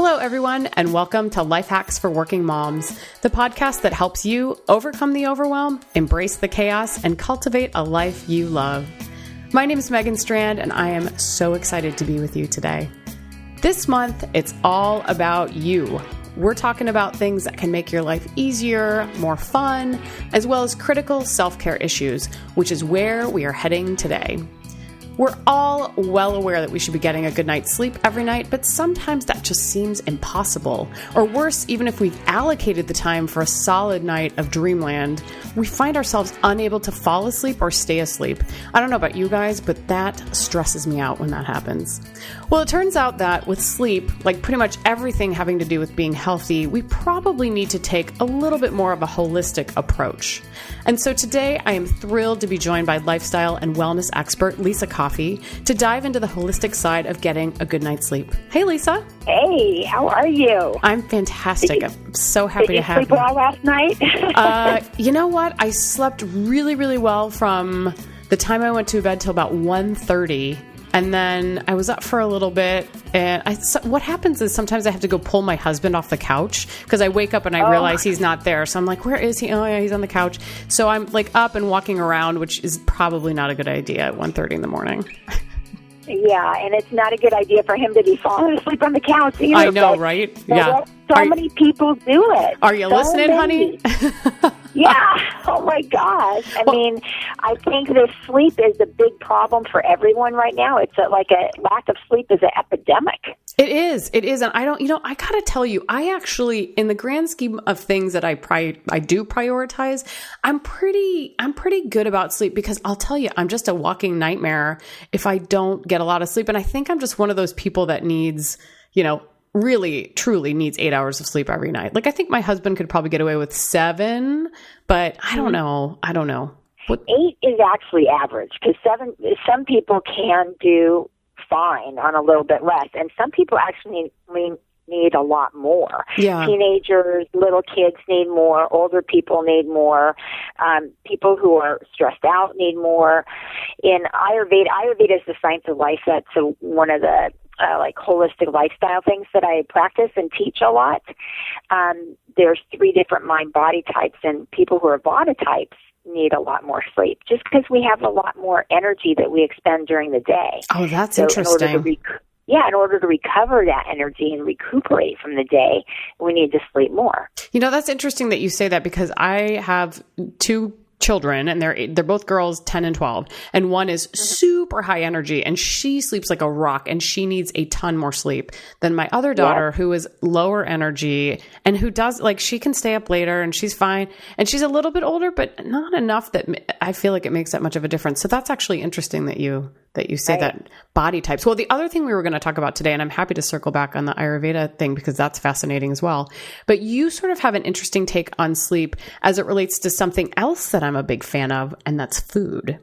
Hello, everyone, and welcome to Life Hacks for Working Moms, the podcast that helps you overcome the overwhelm, embrace the chaos, and cultivate a life you love. My name is Megan Strand, and I am so excited to be with you today. This month, it's all about you. We're talking about things that can make your life easier, more fun, as well as critical self-care issues, which is where we are heading today. We're all well aware that we should be getting a good night's sleep every night, but sometimes that just seems impossible. Or worse, even if we've allocated the time for a solid night of dreamland, we find ourselves unable to fall asleep or stay asleep. I don't know about you guys, but that stresses me out when that happens. Well, it turns out that with sleep, like pretty much everything having to do with being healthy, we probably need to take a little bit more of a holistic approach. And so today I am thrilled to be joined by lifestyle and wellness expert Lissa Coffey to dive into the holistic side of getting a good night's sleep. Hey, Lissa. Hey, how are you? I'm fantastic. I'm so happy to have you. Did you sleep well last night? You know what? I slept really, really well from the time I went to bed till about 1:30. And then I was up for a little bit, and what happens is sometimes I have to go pull my husband off the couch because I wake up and I realize he's not there. So I'm like, where is he? Oh, yeah, he's on the couch. So I'm like up and walking around, which is probably not a good idea at 1:30 in the morning. Yeah, and it's not a good idea for him to be falling asleep on the couch either. I know, right? Yeah. So many people do it. Are you listening, honey? Yeah. Oh, my gosh. I mean, I think the sleep is a big problem for everyone right now. It's like a lack of sleep is an epidemic. It is. It is. And I don't, I got to tell you, I actually, in the grand scheme of things that I do prioritize, I'm pretty good about sleep because I'll tell you, I'm just a walking nightmare if I don't get a lot of sleep. And I think I'm just one of those people that needs, really, truly needs 8 hours of sleep every night. Like, I think my husband could probably get away with 7, but I don't know. What? 8 is actually average because some people can do fine on a little bit less, and some people actually need a lot more. Yeah. Teenagers, little kids need more. Older people need more. People who are stressed out need more. In Ayurveda is the science of life. That's one of the holistic lifestyle things that I practice and teach a lot. There's 3 different mind-body types, and people who are Vata types need a lot more sleep just because we have a lot more energy that we expend during the day. Oh, that's interesting. In order to recover that energy and recuperate from the day, we need to sleep more. That's interesting that you say that because I have 2 children and they're both girls, 10 and 12. And one is super high energy and she sleeps like a rock and she needs a ton more sleep than my other daughter who is lower energy and who does she can stay up later and she's fine. And she's a little bit older, but not enough that I feel like it makes that much of a difference. So that's actually interesting that you say that body types. Well, the other thing we were going to talk about today, and I'm happy to circle back on the Ayurveda thing because that's fascinating as well. But you sort of have an interesting take on sleep as it relates to something else that I'm a big fan of, and that's food.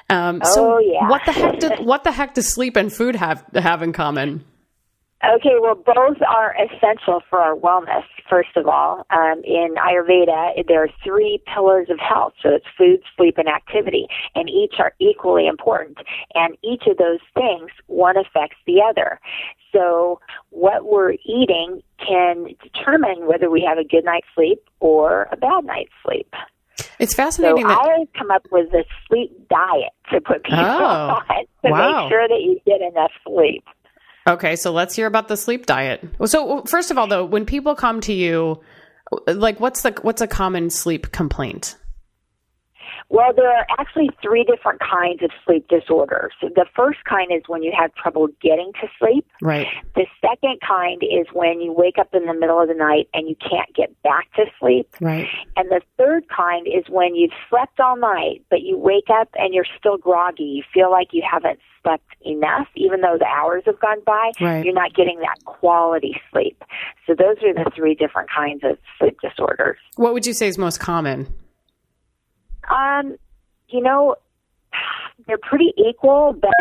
What the heck does sleep and food have in common? Okay, well, both are essential for our wellness, first of all. In Ayurveda, there are 3 pillars of health. So it's food, sleep, and activity. And each are equally important. And each of those things, one affects the other. So what we're eating can determine whether we have a good night's sleep or a bad night's sleep. It's fascinating. So I always come up with a sleep diet to put people on to make sure that you get enough sleep. Okay, so let's hear about the sleep diet. So first of all, though, when people come to you, what's a common sleep complaint? Well, there are actually 3 different kinds of sleep disorders. The first kind is when you have trouble getting to sleep. Right. The second kind is when you wake up in the middle of the night and you can't get back to sleep. Right. And the third kind is when you've slept all night, but you wake up and you're still groggy. You feel like you haven't slept enough, even though the hours have gone by. Right. You're not getting that quality sleep. So those are the 3 different kinds of sleep disorders. What would you say is most common? They're pretty equal, but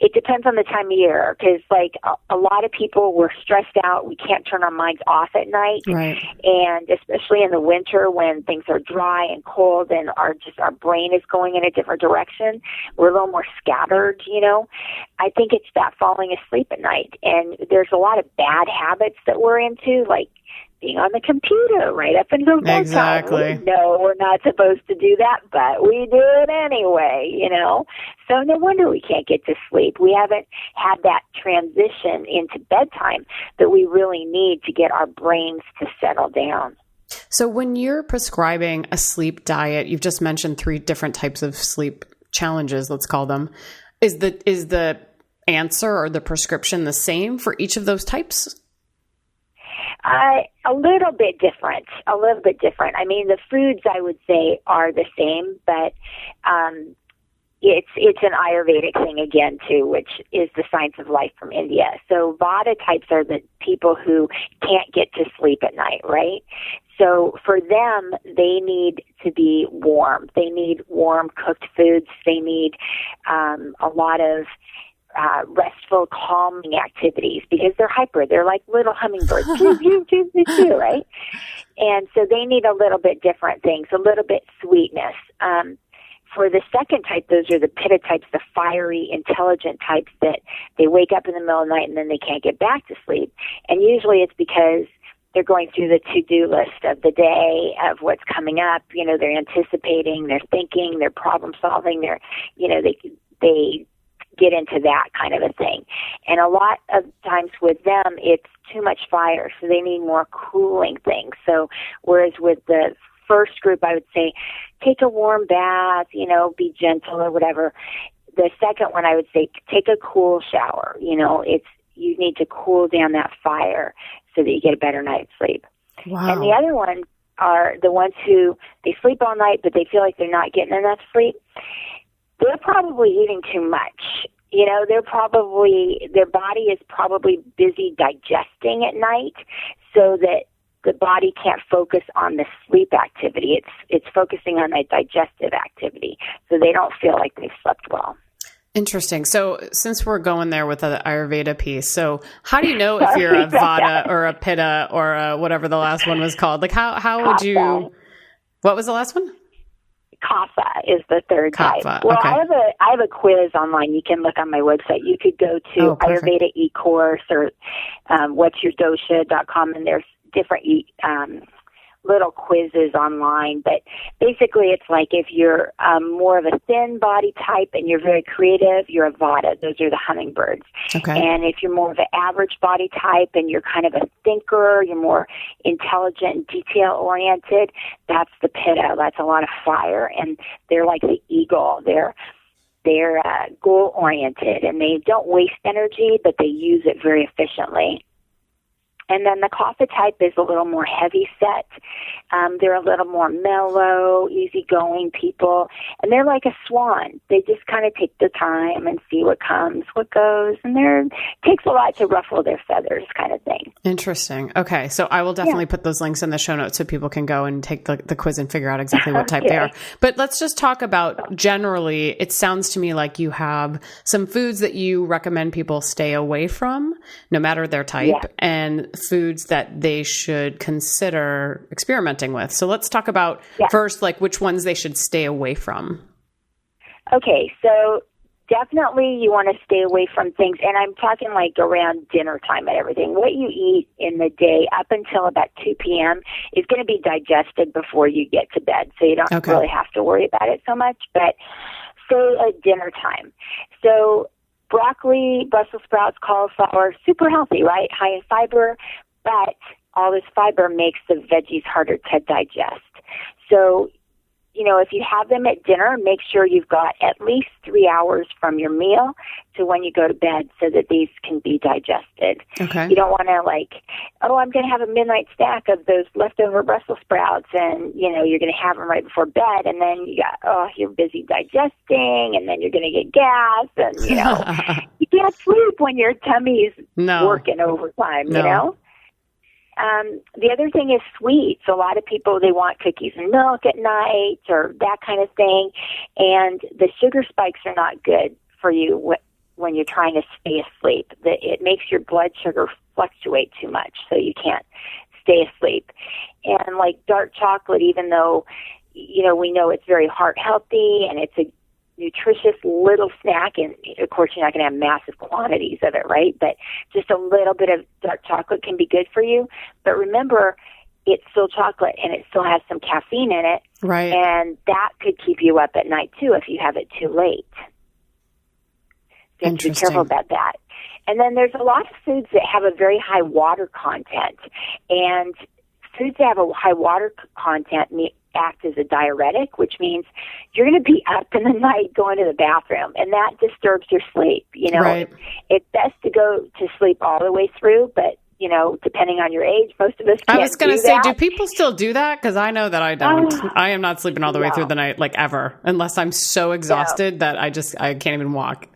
It depends on the time of year, because like a lot of people, we're stressed out. We can't turn our minds off at night. Right. And especially in the winter when things are dry and cold and our brain is going in a different direction, we're a little more scattered, you know. I think it's that falling asleep at night. And there's a lot of bad habits that we're into, like being on the computer right up until bedtime. Exactly. No, we're not supposed to do that, but we do it anyway, you know. So no wonder we can't get to sleep. We haven't had that transition into bedtime that we really need to get our brains to settle down. So when you're prescribing a sleep diet, you've just mentioned 3 different types of sleep challenges, let's call them. Is the answer or the prescription the same for each of those types? A little bit different. I mean, the foods I would say are the same, but it's an Ayurvedic thing again too, which is the science of life from India. So Vata types are the people who can't get to sleep at night, right? So for them, they need to be warm. They need warm cooked foods. They need a lot of restful, calming activities because they're hyper. They're like little hummingbirds, right? And so they need a little bit different things, a little bit sweetness. For the second type, those are the Pitta types, the fiery, intelligent types that they wake up in the middle of the night and then they can't get back to sleep. And usually it's because they're going through the to-do list of the day, of what's coming up. You know, they're anticipating, they're thinking, they're problem solving, they're, you know, they get into that kind of a thing. And a lot of times with them, it's too much fire, so they need more cooling things. So whereas with the first group, I would say, take a warm bath, you know, be gentle or whatever. The second one, I would say, take a cool shower. You know, you need to cool down that fire so that you get a better night's sleep. Wow. And the other one are the ones who, they sleep all night, but they feel like they're not getting enough sleep. They're probably eating too much. You know, their body is probably busy digesting at night so that the body can't focus on the sleep activity. It's focusing on the digestive activity, so they don't feel like they've slept well. Interesting. So since we're going there with the Ayurveda piece, so how do you know if you're a Vata or a Pitta or whatever the last one was called? Like how would you, what was the last one? Kapha is the third type. Well, okay. I have a quiz online. You can look on my website. You could go to Ayurveda e-course or whatsyourdosha.com, and there's different little quizzes online. But basically, it's like if you're more of a thin body type and you're very creative, you're a Vata. Those are the hummingbirds. Okay. And if you're more of an average body type and you're kind of a thinker, you're more intelligent and detail-oriented, that's the Pitta. That's a lot of fire, and they're like the eagle. They're goal-oriented, and they don't waste energy, but they use it very efficiently. And then the Kapha type is a little more heavy set. They're a little more mellow, easygoing people. And they're like a swan. They just kind of take the time and see what comes, what goes. And it takes a lot to ruffle their feathers kind of thing. Interesting. Okay. So I will definitely put those links in the show notes so people can go and take the quiz and figure out exactly what type they are. But let's just talk about generally, it sounds to me like you have some foods that you recommend people stay away from, no matter their type, and foods that they should consider experimenting with. So let's talk about first, like which ones they should stay away from. Okay. So definitely you want to stay away from things, and I'm talking like around dinner time and everything. What you eat in the day up until about 2 p.m. is going to be digested before you get to bed, so you don't really have to worry about it so much. But say at dinner time. So broccoli, Brussels sprouts, cauliflower, super healthy, right? High in fiber, but all this fiber makes the veggies harder to digest. So, you know, if you have them at dinner, make sure you've got at least 3 hours from your meal to when you go to bed so that these can be digested. Okay. You don't want to I'm going to have a midnight snack of those leftover Brussels sprouts, and, you know, you're going to have them right before bed, and then you're busy digesting, and then you're going to get gas, and, you know, you can't sleep when your tummy's working overtime, you know? The other thing is sweets. A lot of people, they want cookies and milk at night or that kind of thing. And the sugar spikes are not good for you when you're trying to stay asleep. That it makes your blood sugar fluctuate too much, so you can't stay asleep. And like dark chocolate, even though, we know it's very heart healthy and it's a nutritious little snack, and of course you're not going to have massive quantities of it, right? But just a little bit of dark chocolate can be good for you. But remember, it's still chocolate and it still has some caffeine in it. Right. And that could keep you up at night too if you have it too late. So be careful about that. And then there's a lot of foods that have a very high water content. And foods that have a high water content act as a diuretic, which means you're going to be up in the night going to the bathroom, and that disturbs your sleep. Right. It's best to go to sleep all the way through, but depending on your age, most of us can't. I was going to say, do people still do that? Because I know that I don't. I am not sleeping all the way through the night, like ever, unless I'm so exhausted that I can't even walk.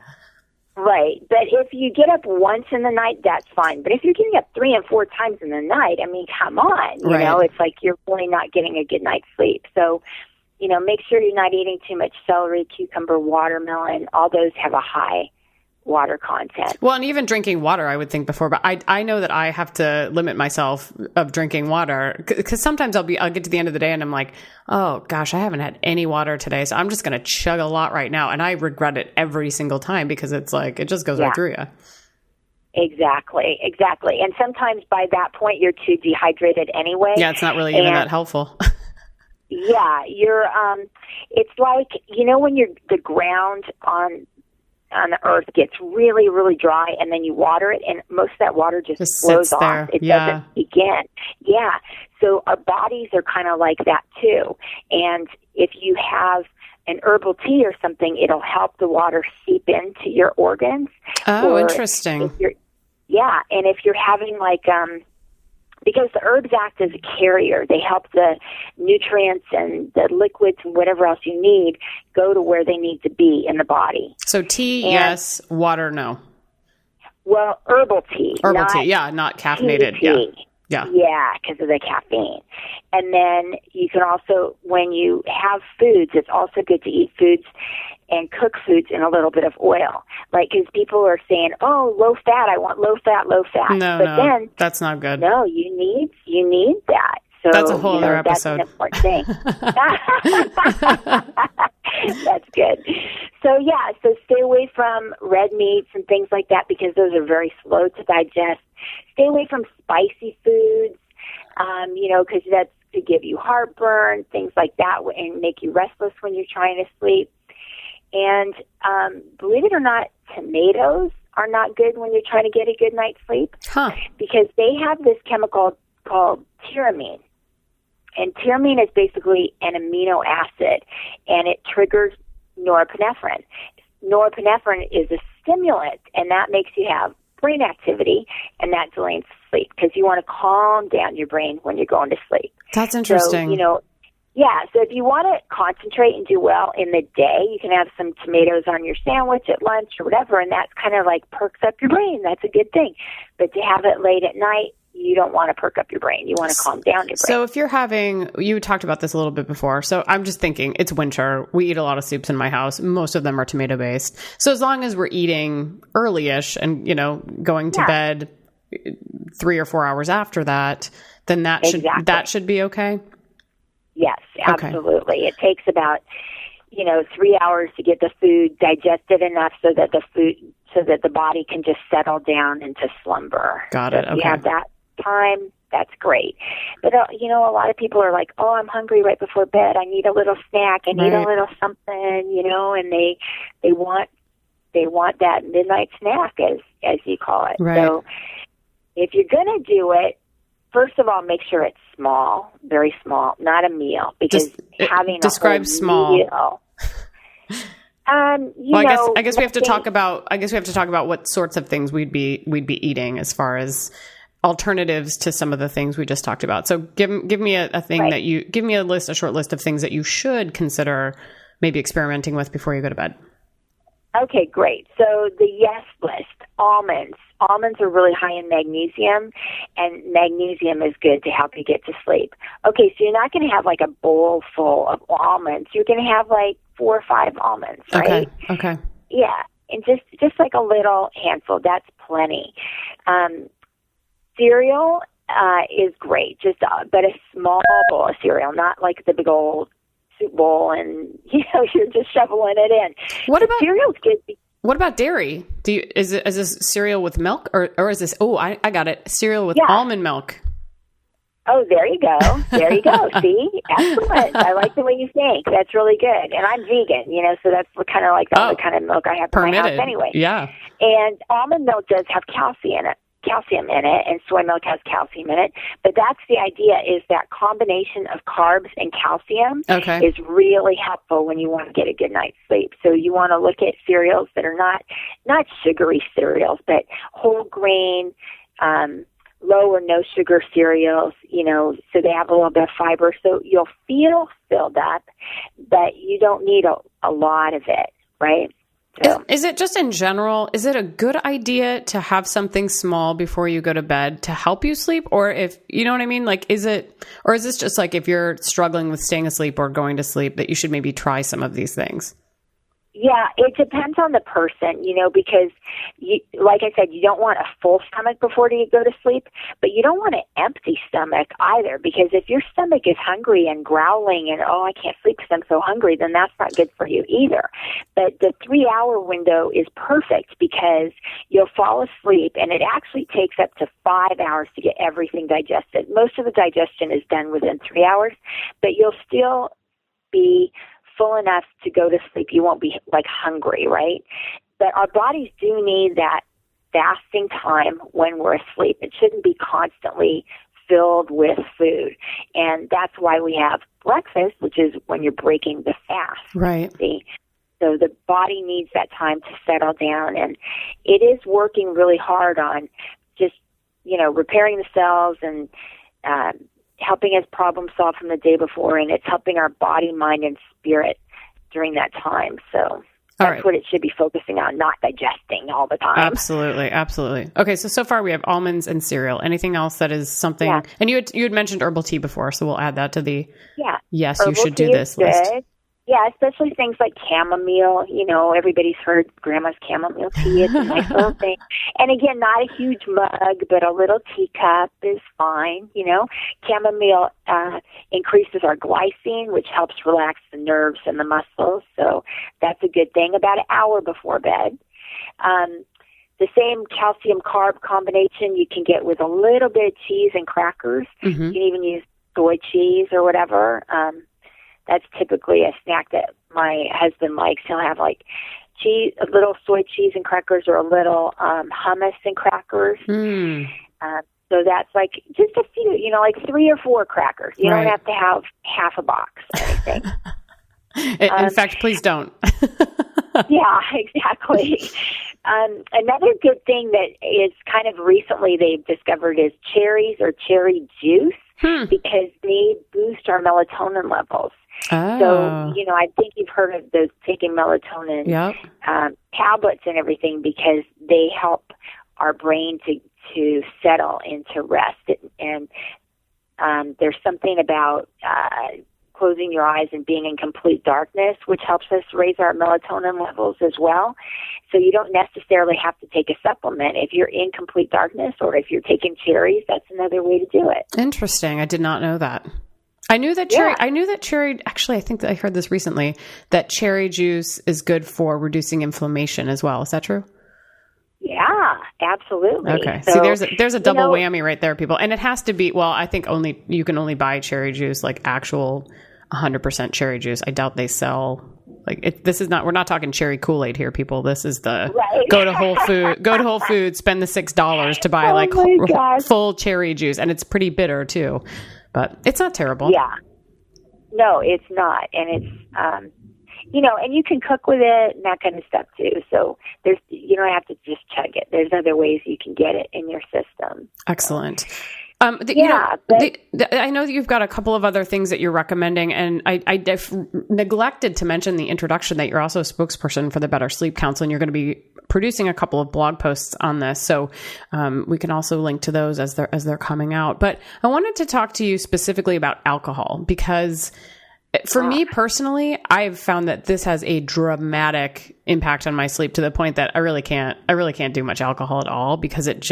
Right. But if you get up once in the night, that's fine. But if you're getting up 3 and 4 times in the night, I mean, come on. It's like you're really not getting a good night's sleep. So, make sure you're not eating too much celery, cucumber, watermelon. All those have a high water content. Well, and even drinking water, I would think before, but I know that I have to limit myself of drinking water because sometimes I'll get to the end of the day and I'm like, oh gosh, I haven't had any water today. So I'm just going to chug a lot right now. And I regret it every single time because it's like, it just goes right through you. Exactly. And sometimes by that point you're too dehydrated anyway. Yeah. It's not really even that helpful. Yeah. You're, it's like, when the ground on the earth gets really, really dry, and then you water it, and most of that water just flows off. There. It doesn't begin. Yeah. So our bodies are kind of like that too. And if you have an herbal tea or something, it'll help the water seep into your organs. Oh, interesting. And if you're having because the herbs act as a carrier. They help the nutrients and the liquids and whatever else you need go to where they need to be in the body. So tea, yes. Water, no. Well, herbal tea. Herbal tea, yeah, not caffeinated. Tea. Yeah. Yeah, because of the caffeine. And then you can also, when you have foods, it's also good to eat foods and cook foods in a little bit of oil. Because people are saying, oh, low fat, I want low fat. No, then, that's not good. No, you need that. So, that's a whole other episode. That's an important thing. That's good. So stay away from red meats and things like that because those are very slow to digest. Stay away from spicy foods, because that's to give you heartburn, things like that, and make you restless when you're trying to sleep. And believe it or not, tomatoes are not good when you're trying to get a good night's sleep because they have this chemical called tyramine. And tyramine is basically an amino acid, and it triggers norepinephrine. Norepinephrine is a stimulant, and that makes you have brain activity, and that delays sleep because you want to calm down your brain when you're going to sleep. That's interesting. So, so if you want to concentrate and do well in the day, you can have some tomatoes on your sandwich at lunch or whatever, and that's kind of like perks up your brain. That's a good thing. But to have it late at night, you don't want to perk up your brain. You want to calm down your brain. So if you talked about this a little bit before. So I'm just thinking it's winter. We eat a lot of soups in my house. Most of them are tomato based. So as long as we're eating early-ish and, going to bed 3 or 4 hours after that, then that should be okay. Yes, absolutely. Okay. It takes about, 3 hours to get the food digested enough so that the body can just settle down into slumber. Got it. So if you have that time, that's great. But, a lot of people are like, oh, I'm hungry right before bed. I need a little snack. I need a little something, and they want that midnight snack, as you call it. Right. So if you're going to do it, first of all, make sure it's small, very small, not a meal, because having describe a whole small. Meal, I guess we have to talk about. I guess we have to talk about what sorts of things we'd be eating as far as alternatives to some of the things we just talked about. So give me a thing that you give me a short list of things that you should consider maybe experimenting with before you go to bed. Okay, great. So the yes list, almonds. Almonds are really high in magnesium, and magnesium is good to help you get to sleep. Okay, so you're not going to have like a bowl full of almonds. You're going to have like 4 or 5 almonds, right? Okay. Yeah, and just like a little handful, that's plenty. Cereal is great, but a small bowl of cereal, not like the big old soup bowl, and you're just shoveling it in. Cereal's good? What about dairy? Is this cereal with milk, or is this? Oh, I got it. Cereal with almond milk. Oh, there you go. There you go. See? Excellent. I like the way you think. That's really good. And I'm vegan, so that's kind of like the only kind of milk I have in my house anyway. Yeah. And almond milk does have calcium in it, and soy milk has calcium in it. But that's the idea, is that combination of carbs and calcium is really helpful when you want to get a good night's sleep. So you want to look at cereals that are not sugary cereals, but whole grain, low or no sugar cereals, so they have a little bit of fiber. So you'll feel filled up, but you don't need a lot of it, right? So. Is it just in general, is it a good idea to have something small before you go to bed to help you sleep? Or if, you know what I mean? Like, is this just like if you're struggling with staying asleep or going to sleep that you should maybe try some of these things? Yeah, it depends on the person, because like I said, you don't want a full stomach before you go to sleep, but you don't want an empty stomach either, because if your stomach is hungry and growling and, I can't sleep because I'm so hungry, then that's not good for you either. But the 3-hour window is perfect because you'll fall asleep, and it actually takes up to 5 hours to get everything digested. Most of the digestion is done within 3 hours, but you'll still be full enough to go to sleep. You won't be like hungry, right? But our bodies do need that fasting time when we're asleep. It shouldn't be constantly filled with food. And that's why we have breakfast, which is when you're breaking the fast. Right. See? So the body needs that time to settle down. And it is working really hard on just, repairing the cells and helping us problem solve from the day before, and it's helping our body, mind, and spirit during that time. So that's what it should be focusing on, not digesting all the time. Absolutely. Absolutely. Okay. So far we have almonds and cereal. Anything else that is something, and you had mentioned herbal tea before, so we'll add that to the, yes, herbal you should do this list. Good. Yeah, especially things like chamomile. Everybody's heard grandma's chamomile tea. It's a nice little thing. And again, not a huge mug, but a little teacup is fine. Chamomile increases our glycine, which helps relax the nerves and the muscles. So that's a good thing. About an hour before bed. The same calcium carb combination you can get with a little bit of cheese and crackers. Mm-hmm. You can even use soy cheese or whatever. That's typically a snack that my husband likes. He'll have like cheese, a little soy cheese and crackers, or a little hummus and crackers. So that's like just a few, like 3 or 4 crackers. You don't have to have half a box or anything. In fact, please don't. Yeah, exactly. Another good thing that is kind of recently they've discovered is cherries or cherry juice, because they boost our melatonin levels. Oh. So, I think you've heard of those taking melatonin tablets and everything, because they help our brain to settle into rest. And there's something about closing your eyes and being in complete darkness, which helps us raise our melatonin levels as well. So you don't necessarily have to take a supplement. If you're in complete darkness, or if you're taking cherries, that's another way to do it. Interesting. I did not know that. I knew that cherry, actually, I think that I heard this recently, that cherry juice is good for reducing inflammation as well. Is that true? Yeah, absolutely. Okay. So, see, there's a double whammy right there, people. And it has to be, I think you can only buy cherry juice, like actual 100% cherry juice. I doubt they sell, we're not talking cherry Kool-Aid here, people. This is go to Whole Foods, spend the $6 to buy full cherry juice. And it's pretty bitter too. But it's not terrible. Yeah. No, it's not. And it's, and you can cook with it and that kind of stuff too. So you don't have to just chug it. There's other ways you can get it in your system. Excellent. I know that you've got a couple of other things that you're recommending, and I neglected to mention the introduction that you're also a spokesperson for the Better Sleep Council, and you're going to be producing a couple of blog posts on this. So we can also link to those as they're coming out. But I wanted to talk to you specifically about alcohol, because For me personally, I've found that this has a dramatic impact on my sleep to the point that I really can't do much alcohol at all because it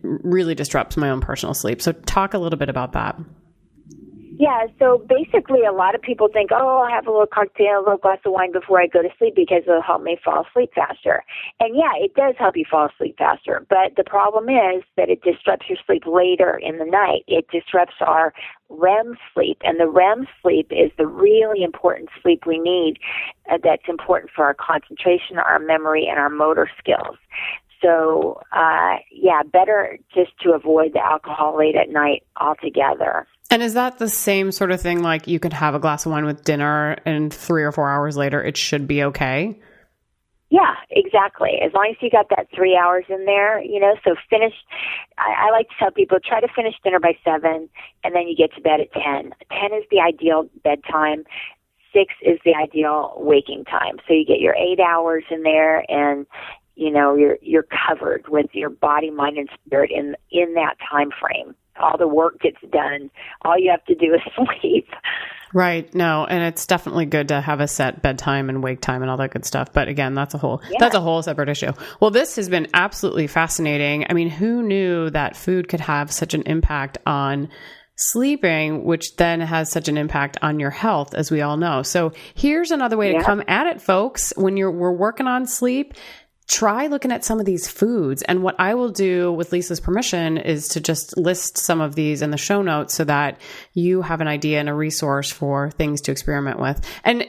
really disrupts my own personal sleep. So talk a little bit about that. Yeah, so basically a lot of people think, I'll have a little cocktail, a little glass of wine before I go to sleep because it'll help me fall asleep faster. And yeah, it does help you fall asleep faster. But the problem is that it disrupts your sleep later in the night. It disrupts our REM sleep. And the REM sleep is the really important sleep we need that's important for our concentration, our memory, and our motor skills. So, better just to avoid the alcohol late at night altogether. And is that the same sort of thing, like you could have a glass of wine with dinner and 3 or 4 hours later it should be okay? Yeah, exactly. As long as you got that 3 hours in there, so finish. I like to tell people, try to finish dinner by 7, and then you get to bed at 10. 10 is the ideal bedtime. 6 is the ideal waking time. So you get your 8 hours in there, and you're covered with your body, mind, and spirit in that time frame. All the work gets done. All you have to do is sleep. Right. No, and it's definitely good to have a set bedtime and wake time and all that good stuff. But again, that's a whole separate issue. Well, this has been absolutely fascinating. I mean, who knew that food could have such an impact on sleeping, which then has such an impact on your health, as we all know. So here's another way to come at it, folks. When we're working on sleep, try looking at some of these foods. And what I will do with Lissa's permission is to just list some of these in the show notes so that you have an idea and a resource for things to experiment with. And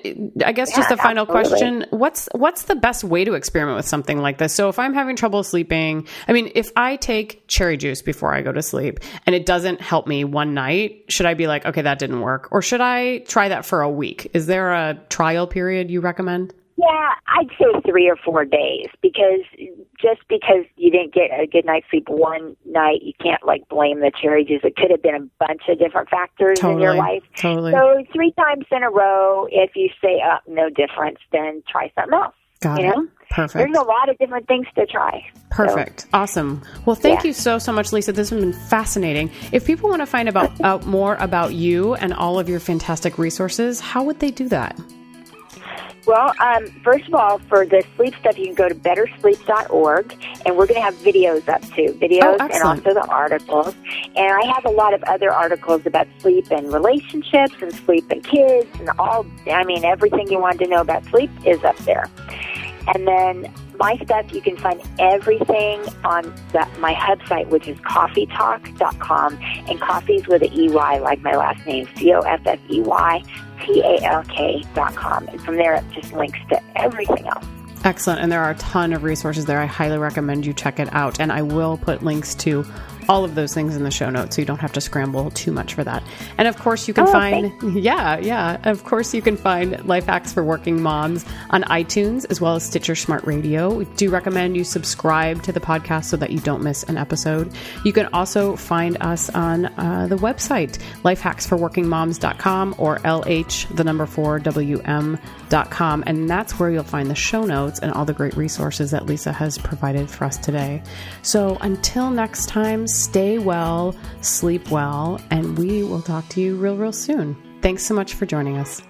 I guess just a final question, what's the best way to experiment with something like this? So if I'm having trouble sleeping, I mean, if I take cherry juice before I go to sleep and it doesn't help me one night, should I be like, okay, that didn't work? Or should I try that for a week? Is there a trial period you recommend? Yeah, I'd say 3 or 4 days because you didn't get a good night's sleep one night, you can't blame the cherry juice. It could have been a bunch of different factors in your life. Totally. So 3 times in a row, if you say, no difference, then try something else. Got it. Perfect. There's a lot of different things to try. Perfect. So, awesome. Well, thank you so much, Lissa. This has been fascinating. If people want to find out more about you and all of your fantastic resources, how would they do that? Well, first of all, for the sleep stuff, you can go to bettersleep.org, and we're going to have videos up too. Videos and also the articles. And I have a lot of other articles about sleep and relationships and sleep and kids and everything you wanted to know about sleep is up there. And then my stuff, you can find everything on my hub site, which is coffeetalk.com. And coffee's with an EY, like my last name, COFFEYTALK.com. And from there, it just links to everything else. Excellent. And there are a ton of resources there. I highly recommend you check it out. And I will put links to all of those things in the show notes so you don't have to scramble too much for that. And of course you can of course you can find Life Hacks for Working Moms on iTunes as well as Stitcher Smart Radio. We do recommend you subscribe to the podcast so that you don't miss an episode. You can also find us on the website, lifehacksforworkingmoms.com or LH4WM.com. And that's where you'll find the show notes and all the great resources that Lissa has provided for us today. So until next time, stay well, sleep well, and we will talk to you real soon. Thanks so much for joining us.